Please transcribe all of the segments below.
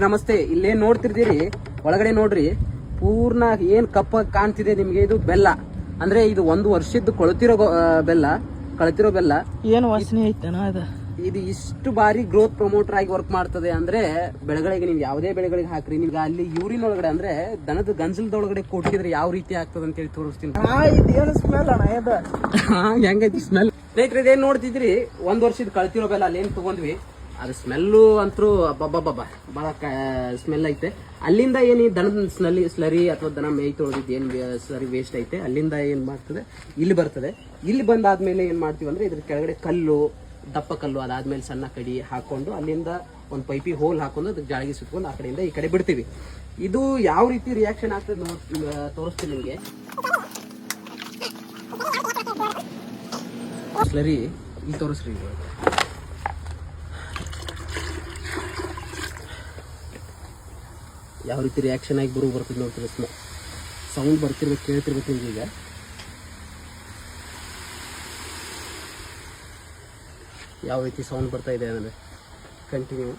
ರೈತರಿಗೆ ನಮಸ್ತೆ. ಇಲ್ಲೇ ನೋಡ್ತಿರ್ತೀರಿ, ಒಳಗಡೆ ನೋಡ್ರಿ, ಪೂರ್ಣ ಏನ್ ಕಪ್ಪ ಕಾಣ್ತಿದೆ ನಿಮ್ಗೆ, ಇದು ಬೆಲ್ಲ. ಅಂದ್ರೆ ಇದು 1 ವರ್ಷದ್ದು ಕೊಳತಿರೋ ಬೆಲ್ಲ. ಏನು ವಾಸನೆ ಐತನ ಅದ. ಇದು ಇಷ್ಟು ಬಾರಿ ಗ್ರೋತ್ ಪ್ರಮೋಟರ್ ಆಗಿ ವರ್ಕ್ ಮಾಡ್ತದೆ. ಅಂದ್ರೆ ಬೆಳೆಗಳಿಗೆ ನೀವು ಯಾವುದೇ ಬೆಳೆಗಳಿಗೆ ಹಾಕ್ರಿ, ನಿಮ್ಗೆ ಅಲ್ಲಿ ಯೂರಿನ್ ಒಳಗಡೆ ಅಂದ್ರೆ ದನದ ಗಂಜಲದೊಳಗಡೆ ಕೊಟ್ಟಿದ್ರೆ ಯಾವ ರೀತಿ ಆಗ್ತದೆ ಅಂತ ಹೇಳಿ ತೋರಿಸ್ತೀನಿ. ಹೆಂಗೈತಿ ಸ್ಮೆಲ್ ರೈತರು? ಇದೇನ್ ನೋಡ್ತಿದ್ರಿ, 1 ವರ್ಷದ ಕಳ್ತಿರೋ ಬೆಲ್ಲ ಅಲ್ಲೇನ್ ತಗೊಂಡ್ವಿ, ಅದು ಸ್ಮೆಲ್ಲು ಅಂತೂ ಬಹಳ ಸ್ಮೆಲ್ ಐತೆ. ಅಲ್ಲಿಂದ ಏನು ದನದ ಸ್ಲರಿ ಅಥವಾ ದನ ಮೇಯ್ ತೊಳೆದಿದ್ದು ಏನು ಸ್ಲರಿ ವೇಸ್ಟ್ ಐತೆ, ಅಲ್ಲಿಂದ ಏನ್ ಮಾಡ್ತದೆ ಇಲ್ಲಿ ಬರ್ತದೆ. ಇಲ್ಲಿ ಬಂದಾದ್ಮೇಲೆ ಏನ್ ಮಾಡ್ತೀವಿ ಅಂದ್ರೆ ಇದ್ರ ಕೆಳಗಡೆ ಕಲ್ಲು, ದಪ್ಪ ಕಲ್ಲು, ಅದಾದ್ಮೇಲೆ ಸಣ್ಣ ಕಡಿ ಹಾಕೊಂಡು ಅಲ್ಲಿಂದ ಒಂದು ಪೈಪಿಗೆ ಹೋಲ್ ಹಾಕೊಂಡು ಅದಕ್ಕೆ ಜಾಳಿಗೆ ಸುತ್ಕೊಂಡು ಆ ಕಡೆಯಿಂದ ಈ ಕಡೆ ಬಿಡ್ತೀವಿ. ಇದು ಯಾವ ರೀತಿ ರಿಯಾಕ್ಷನ್ ಆಗ್ತದೆ ತೋರಿಸ್ತೀನಿ ನಿಮಗೆ. ಸ್ಲರಿ ಇಲ್ಲಿ ತೋರಿಸ್ರಿ, ಯಾವ ರೀತಿ ರಿಯಾಕ್ಷನ್ ಆಗಿ ಬರ್ತದೆ ನೋಡ್ತೀವಿ. ಸೌಂಡ್ ಬರ್ತಿರ್ಬೇಕು, ಕೇಳ್ತಿರ್ಬೇಕು ನಿಮ್ಗೆ. ಈಗ ಯಾವ ರೀತಿ ಸೌಂಡ್ ಬರ್ತಾ ಇದೆ ಅಂದರೆ ಕಂಟಿನ್ಯೂ.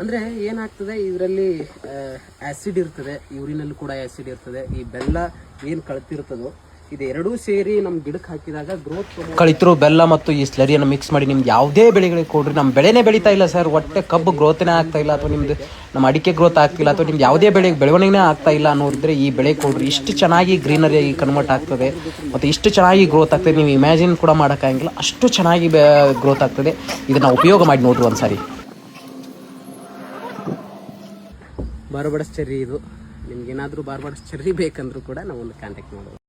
ಅಂದರೆ ಏನಾಗ್ತದೆ, ಇದರಲ್ಲಿ ಆ್ಯಸಿಡ್ ಇರ್ತದೆ, ಯೂರಿನಲ್ಲಿ ಕೂಡ ಆ್ಯಸಿಡ್ ಇರ್ತದೆ. ಈ ಬೆಲ್ಲ ಏನು ಕಳ್ತಿರ್ತದೋ ಇದೆರಡೂ ಸೇರಿ ನಮ್ಮ ಗಿಡಕ್ಕೆ ಹಾಕಿದಾಗ ಗ್ರೋತ್. ಕಳಿತಿರೋ ಬೆಲ್ಲ ಮತ್ತು ಈ ಸ್ಲರಿಯನ್ನು ಮಿಕ್ಸ್ ಮಾಡಿ ನಿಮ್ಗೆ ಯಾವುದೇ ಬೆಳೆಗಳಿಗೆ ಕೊಡ್ರಿ. ನಮ್ಮ ಬೆಳೆನೇ ಬೆಳೀತಾ ಇಲ್ಲ ಸರ್, ಒಟ್ಟೆ ಕಬ್ಬು ಗ್ರೋತ್ನೇ ಆಗ್ತಾ ಇಲ್ಲ, ಅಥವಾ ನಿಮ್ದು ನಮ್ಮ ಅಡಿಕೆ ಗ್ರೋತ್ ಆಗ್ತಿಲ್ಲ, ಅಥವಾ ನಿಮ್ಗೆ ಯಾವುದೇ ಬೆಳವಣಿಗೆನೇ ಆಗ್ತಾ ಇಲ್ಲ ಅನ್ನೋರಿದ್ರೆ ಈ ಬೆಳೆ ಕೊಡ್ರಿ. ಇಷ್ಟು ಚೆನ್ನಾಗಿ ಗ್ರೀನರಿ ಕನ್ವರ್ಟ್ ಆಗ್ತದೆ ಮತ್ತು ಇಷ್ಟು ಚೆನ್ನಾಗಿ ಗ್ರೋತ್ ಆಗ್ತದೆ, ನೀವು ಇಮ್ಯಾಜಿನ್ ಕೂಡ ಮಾಡೋಕ್ಕಾಗಿಲ್ಲ, ಅಷ್ಟು ಚೆನ್ನಾಗಿ ಗ್ರೋತ್ ಆಗ್ತದೆ. ಇದನ್ನು ಉಪಯೋಗ ಮಾಡಿ ನೋಡ್ರಿ ಒಂದ್ಸಾರಿ. ಬಾರ್ಬಡಸ್ ಚೆರ್ರಿ ಇದು. ನಿಮ್ಗೇನಾದರೂ ಬಾರ್ಬಡಸ್ ಚೆರ್ರಿ ಬೇಕಂದ್ರೂ ಕೂಡ ನಾವು ಒಂದು ಕಾಂಟ್ಯಾಕ್ಟ್ ಮಾಡೋದು.